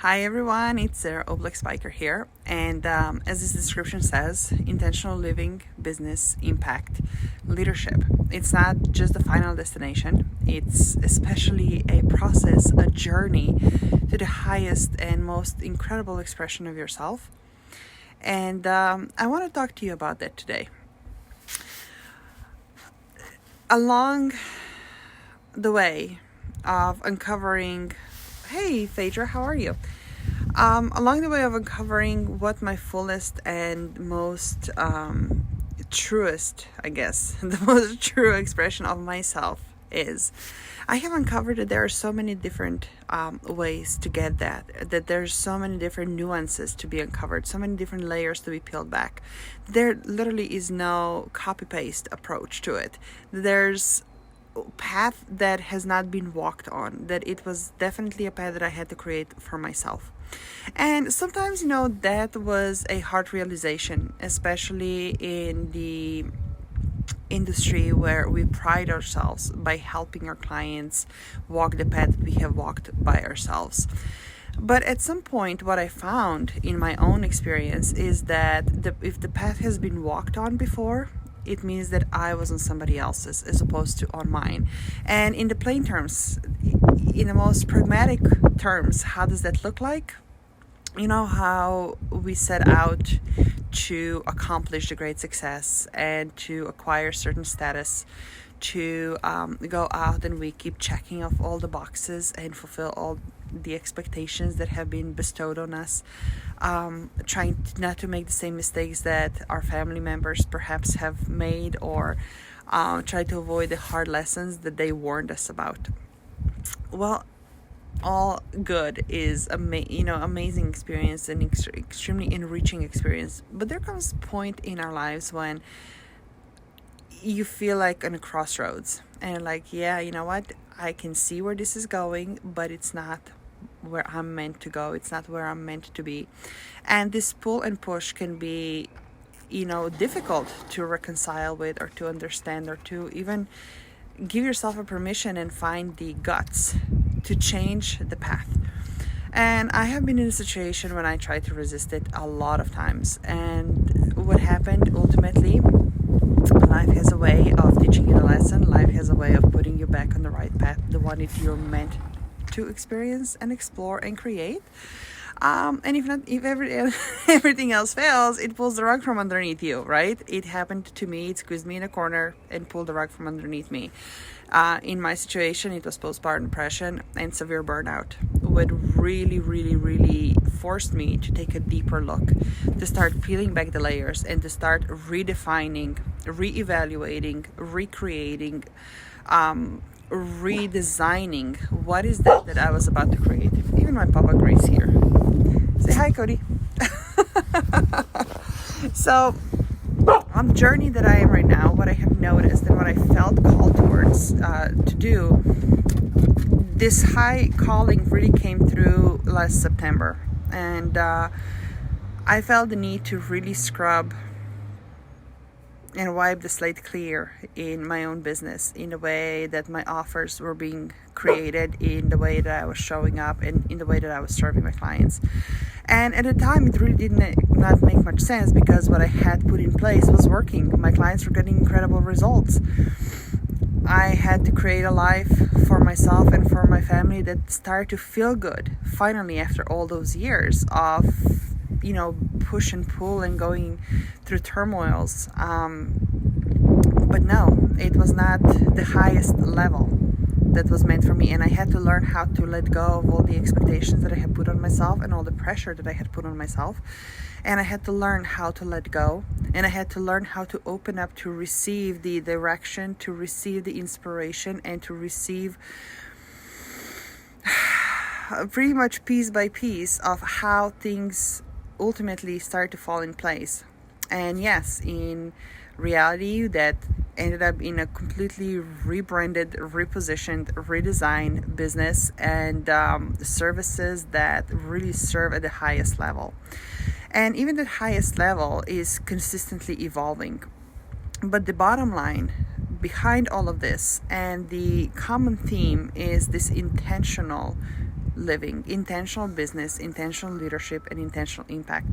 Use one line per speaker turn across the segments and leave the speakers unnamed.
Hi everyone, it's Sarah Oblak Spiker here, and as this description says, intentional living, business, impact, leadership. It's not just the final destination, it's especially a process, a journey to the highest and most incredible expression of yourself. And I want to talk to you about that today. Along the way of uncovering, hey Phaedra, how are you? Along the way of uncovering what my fullest and most truest, I guess, the most true expression of myself is, I have uncovered that there are so many different ways to get that there's so many different nuances to be uncovered, so many different layers to be peeled back. There literally is no copy-paste approach to it. There's path that has not been walked on, that it was definitely a path that I had to create for myself. And sometimes, that was a hard realization, especially in the industry where we pride ourselves by helping our clients walk the path we have walked by ourselves. But at some point, what I found in my own experience is that if the path has been walked on before, it means that I was on somebody else's as opposed to on mine. And in the plain terms, in the most pragmatic terms, how does that look like? You know how we set out to accomplish the great success and to acquire certain status, to go out and we keep checking off all the boxes and fulfill all the expectations that have been bestowed on us, trying not to make the same mistakes that our family members perhaps have made, or try to avoid the hard lessons that they warned us about. Well, all good is amazing experience and extremely enriching experience, but there comes a point in our lives when you feel like on a crossroads and like, yeah, you know what, I can see where this is going, but it's not where I'm meant to go. It's not where I'm meant to be. And this pull and push can be difficult to reconcile with, or to understand, or to even give yourself a permission and find the guts to change the path. And I have been in a situation when I tried to resist it a lot of times. And what happened ultimately, life has a way of teaching you the lesson. Life has a way of putting you back on the right path, the one that you're meant to experience and explore and create. And if everything else fails, it pulls the rug from underneath you, right? It happened to me. It squeezed me in a corner and pulled the rug from underneath me. In my situation, it was postpartum depression and severe burnout. What really, really, really forced me to take a deeper look, to start peeling back the layers and to start redefining, reevaluating, recreating, redesigning what is that I was about to create. Even my Papa Grace here. Say hi, Cody. So, on the journey that I am right now, what I have noticed and what I felt called towards to do, this high calling really came through last September. And I felt the need to really scrub and wipe the slate clear in my own business, in the way that my offers were being created, in the way that I was showing up, and in the way that I was serving my clients. And at the time, it really did not make much sense, because what I had put in place was working. My clients were getting incredible results. I had to create a life for myself and for my family that started to feel good, finally, after all those years of push and pull and going through turmoils. But no, it was not the highest level that was meant for me. And I had to learn how to let go of all the expectations that I had put on myself and all the pressure that I had put on myself. And I had to learn how to let go. And I had to learn how to open up to receive the direction, to receive the inspiration, and to receive pretty much piece by piece of how things ultimately start to fall in place. And yes, in reality, that ended up in a completely rebranded, repositioned, redesigned business and services that really serve at the highest level. And even the highest level is consistently evolving. But the bottom line behind all of this, and the common theme, is this intentional living, intentional business, intentional leadership, and intentional impact.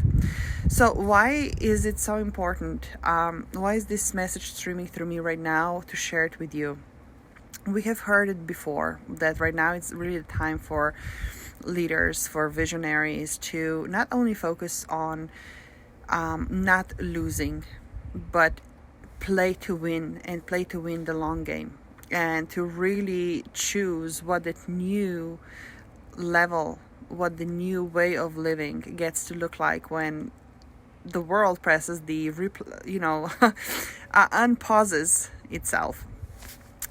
So why is it so important? Why is this message streaming through me right now to share it with you? We have heard it before, that right now it's really the time for leaders, for visionaries to not only focus on not losing, but play to win, and play to win the long game, and to really choose what that new level, what the new way of living gets to look like when the world presses the unpauses itself.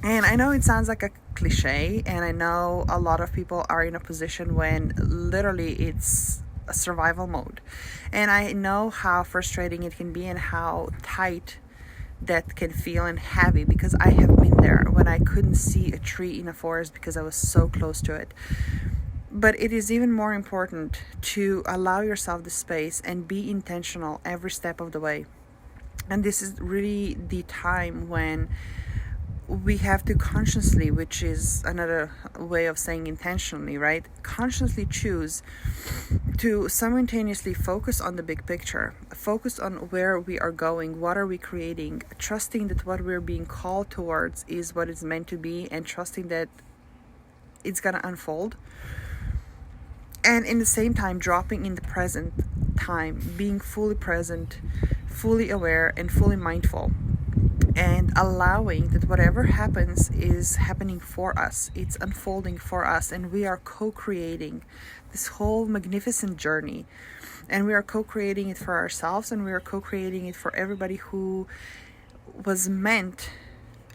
And I know it sounds like a cliche, and I know a lot of people are in a position when literally it's a survival mode, and I know how frustrating it can be and how tight that can feel and heavy, because I have been there when I couldn't see a tree in a forest because I was so close to it. But it is even more important to allow yourself the space and be intentional every step of the way. And this is really the time when we have to consciously, which is another way of saying intentionally, right? Consciously choose to simultaneously focus on the big picture, focus on where we are going, what are we creating, trusting that what we're being called towards is what it's meant to be, and trusting that it's going to unfold. And in the same time, dropping in the present time, being fully present, fully aware, and fully mindful, and allowing that whatever happens is happening for us, it's unfolding for us, and we are co-creating this whole magnificent journey. And we are co-creating it for ourselves, and we are co-creating it for everybody who was meant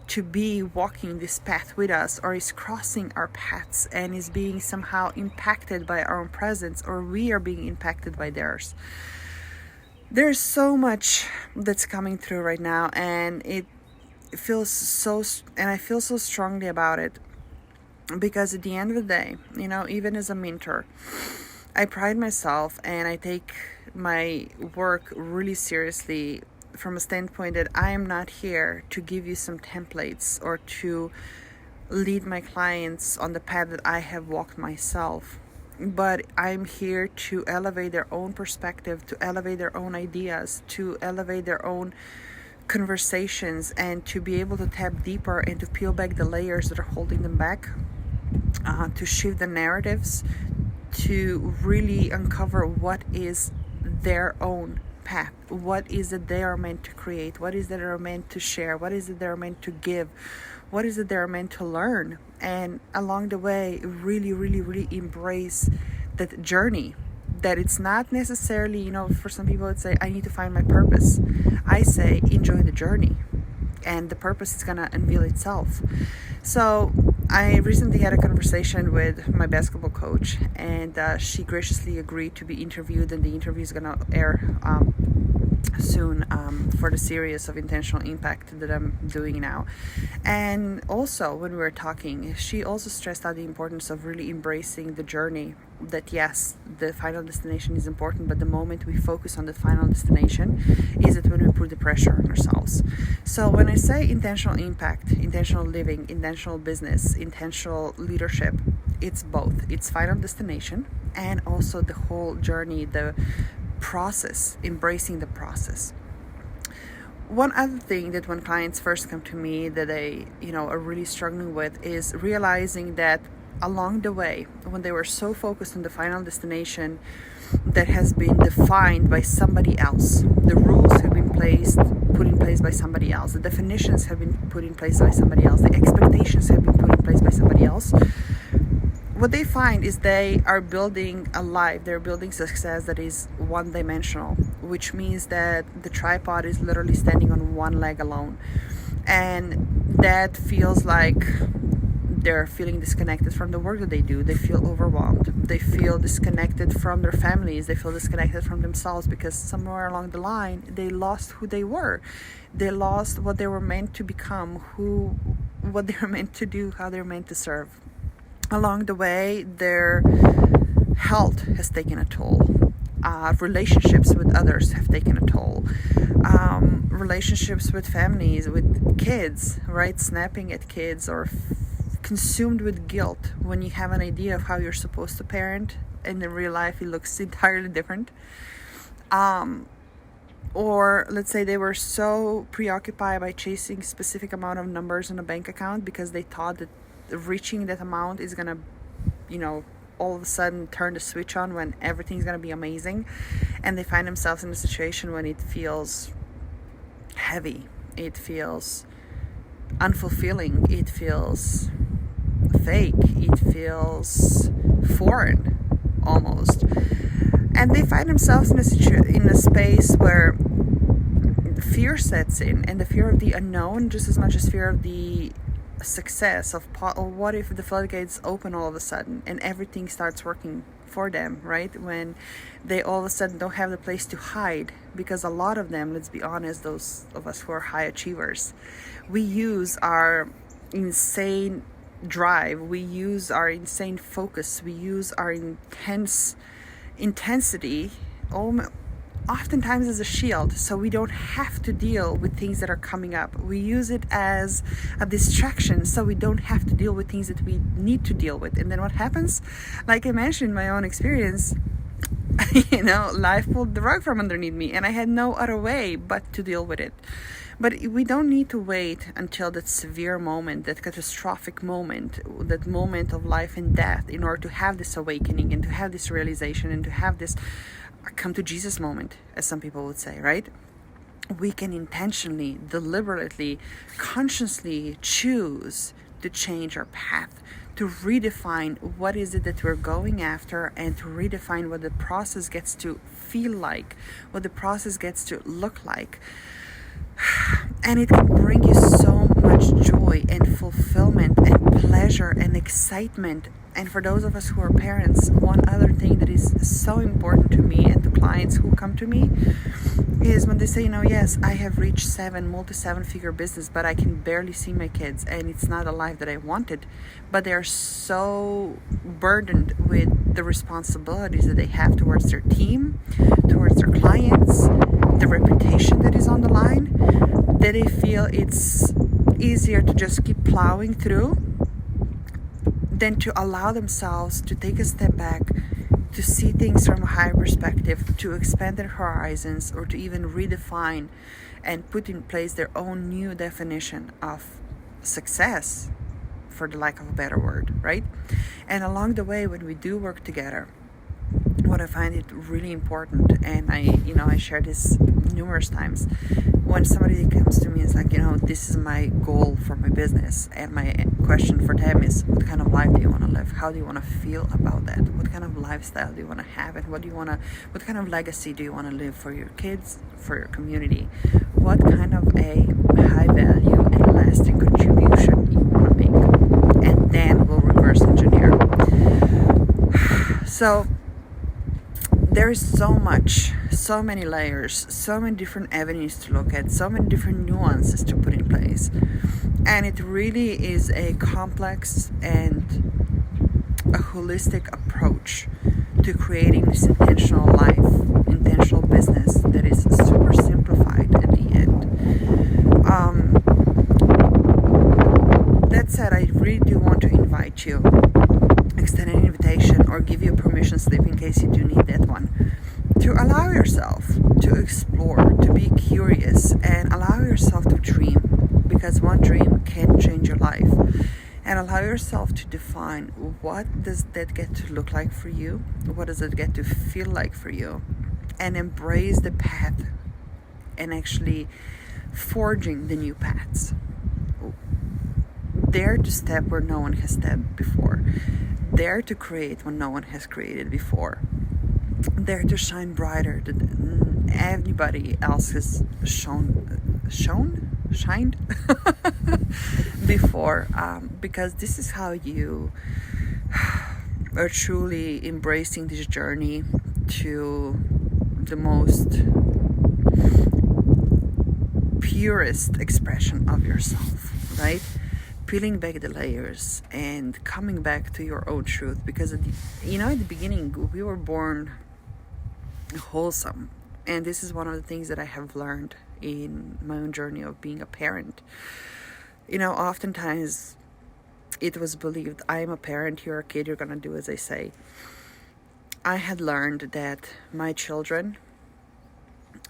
to be walking this path with us, or is crossing our paths and is being somehow impacted by our own presence, or we are being impacted by theirs. There's so much that's coming through right now, and it feels so, and I feel so strongly about it, because at the end of the day, even as a mentor, I pride myself and I take my work really seriously, from a standpoint that I am not here to give you some templates or to lead my clients on the path that I have walked myself. But I'm here to elevate their own perspective, to elevate their own ideas, to elevate their own conversations, and to be able to tap deeper and to peel back the layers that are holding them back, to shift the narratives, to really uncover what is their own path, what is it they are meant to create, what is it they are meant to share, what is it they are meant to give, what is it they're meant to learn, and along the way really, really, really embrace that journey. That it's not necessarily, for some people it's say, I need to find my purpose. I say, enjoy the journey, and the purpose is gonna unveil itself. So I recently had a conversation with my basketball coach, and she graciously agreed to be interviewed, and the interview is gonna air soon for the series of intentional impact that I'm doing now. And also, when we were talking, she also stressed out the importance of really embracing the journey, that yes, the final destination is important, but the moment we focus on the final destination is it when we put the pressure on ourselves. So when I say intentional impact, intentional living, intentional business, intentional leadership, it's both. It's final destination and also the whole journey, the process, embracing the process. One other thing that when clients first come to me that they are really struggling with is realizing that along the way, when they were so focused on the final destination that has been defined by somebody else, the rules have been put in place by somebody else, the definitions have been put in place by somebody else, the expectations have been put in place by somebody else, what they find is they are building a life, they're building success that is one-dimensional, which means that the tripod is literally standing on one leg alone. And that feels like they're feeling disconnected from the work that they do. They feel overwhelmed. They feel disconnected from their families. They feel disconnected from themselves because somewhere along the line, they lost who they were. They lost what they were meant to become, what they were meant to do, how they're meant to serve. Along the way, their health has taken a toll. Relationships with others have taken a toll. Relationships with families, with kids, right? Snapping at kids or consumed with guilt when you have an idea of how you're supposed to parent, and in real life it looks entirely different. Or let's say they were so preoccupied by chasing specific amount of numbers in a bank account because they thought that reaching that amount is gonna, all of a sudden turn the switch on when everything's gonna be amazing, and they find themselves in a situation when it feels heavy, it feels unfulfilling, it feels fake, it feels foreign almost, and they find themselves in a space where fear sets in, and the fear of the unknown just as much as fear of the success of what if the floodgates open all of a sudden and everything starts working for them, right? When they all of a sudden don't have the place to hide, because a lot of them, let's be honest, those of us who are high achievers, we use our insane drive, we use our insane focus, we use our intensity oftentimes as a shield, so we don't have to deal with things that are coming up. We use it as a distraction, so we don't have to deal with things that we need to deal with. And then what happens? Like I mentioned in my own experience, life pulled the rug from underneath me, and I had no other way but to deal with it. But we don't need to wait until that severe moment, that catastrophic moment, that moment of life and death, in order to have this awakening and to have this realization and to have this come to Jesus moment, as some people would say, right? We can intentionally, deliberately, consciously choose to change our path, to redefine what is it that we're going after, and to redefine what the process gets to feel like, what the process gets to look like. And it can bring you so much joy and fulfillment and pleasure and excitement. And for those of us who are parents, one other thing that is so important to me and to clients who come to me is when they say, yes, I have reached multi-seven-figure business, but I can barely see my kids, and it's not a life that I wanted. But they're so burdened with the responsibilities that they have towards their team, towards their clients, the reputation that is on the line, that they feel it's easier to just keep plowing through than to allow themselves to take a step back, to see things from a higher perspective, to expand their horizons, or to even redefine and put in place their own new definition of success, for the lack of a better word, right? And along the way, when we do work together, what I find it really important, and I share this numerous times, when somebody comes to me and is like, this is my goal for my business, and my question for them is, what kind of life do you want to live? How do you want to feel about that? What kind of lifestyle do you want to have, and what kind of legacy do you want to live for your kids, for your community? What kind of a high value and lasting contribution you want to make? And then we'll reverse engineer. So there is so many layers, so many different avenues to look at, so many different nuances to put in place. And it really is a complex and a holistic approach to creating this intentional life, intentional business that is super simplified at the end. That said, I really do want to invite you, extend an invitation, or give you a permission slip in case you do need that one, to allow yourself to explore, to be curious, and allow yourself to dream, because one dream can change your life. And allow yourself to define, what does that get to look like for you? What does it get to feel like for you? And embrace the path and actually forging the new paths. Dare to step where no one has stepped before. Dare to create when no one has created before. Dare to shine brighter than anybody else has shined before, because this is how you are truly embracing this journey to the most purest expression of yourself, right? Peeling back the layers and coming back to your own truth, because at the beginning we were born wholesome, and this is one of the things that I have learned in my own journey of being a parent. Oftentimes it was believed, I am a parent, you're a kid, you're gonna do as I say. I had learned that my children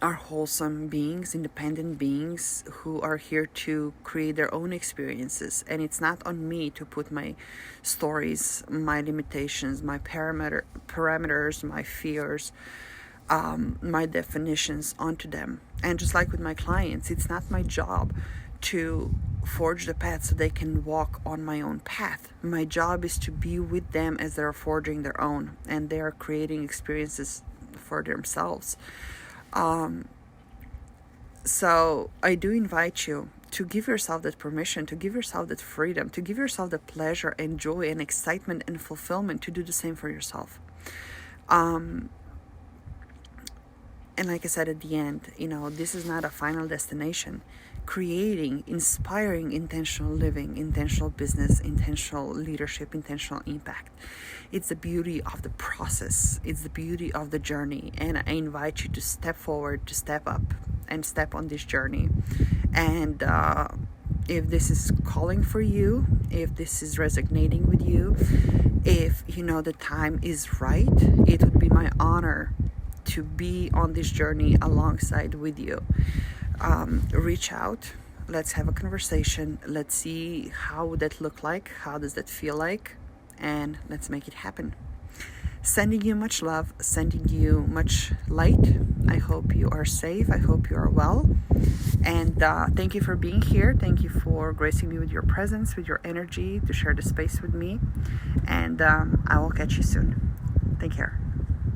are wholesome beings, independent beings who are here to create their own experiences, and it's not on me to put my stories, my limitations, my parameters, my fears, my definitions onto them. And just like with my clients, it's not my job to forge the path so they can walk on my own path. My job is to be with them as they're forging their own, and they are creating experiences for themselves. So I do invite you to give yourself that permission, to give yourself that freedom, to give yourself the pleasure and joy and excitement and fulfillment to do the same for yourself. And like I said at the end, this is not a final destination. Creating, inspiring intentional living, intentional business, intentional leadership, intentional impact. It's the beauty of the process. It's the beauty of the journey. And I invite you to step forward, to step up and step on this journey. And if this is calling for you, if this is resonating with you, if the time is right, it would be my honor to be on this journey alongside with you. Reach out, let's have a conversation, let's see how would that look like, how does that feel like, and let's make it happen. Sending you much love, sending you much light. I hope you are safe, I hope you are well, and thank you for being here. Thank you for gracing me with your presence, with your energy, to share the space with me, and I will catch you soon. Take care.